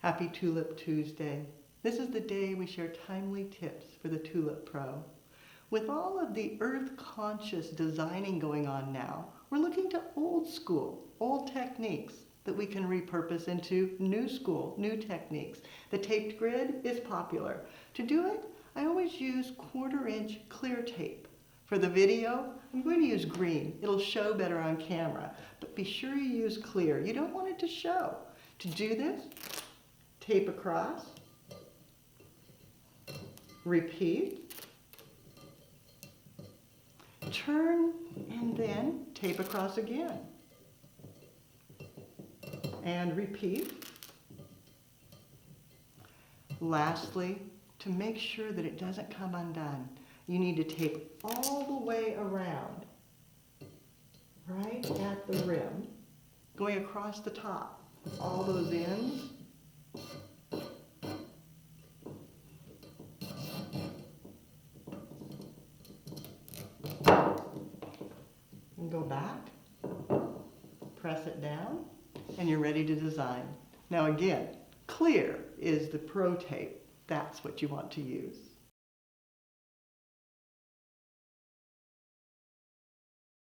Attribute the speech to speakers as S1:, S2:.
S1: Happy Tulip Tuesday. This is the day we share timely tips for the Tulip Pro. With all of the earth-conscious designing going on now, we're looking to old school, old techniques that we can repurpose into new school, new techniques. The taped grid is popular. To do it, I always use 1/4-inch clear tape. For the video, I'm going to use green. It'll show better on camera, but be sure you use clear. You don't want it to show. To do this, tape across, repeat, turn, and then tape across again. And repeat. Lastly, to make sure that it doesn't come undone, you need to tape all the way around, right at the rim, going across the top, all those ends. And go back, press it down, and you're ready to design. Now again, clear is the pro tape. That's what you want to use.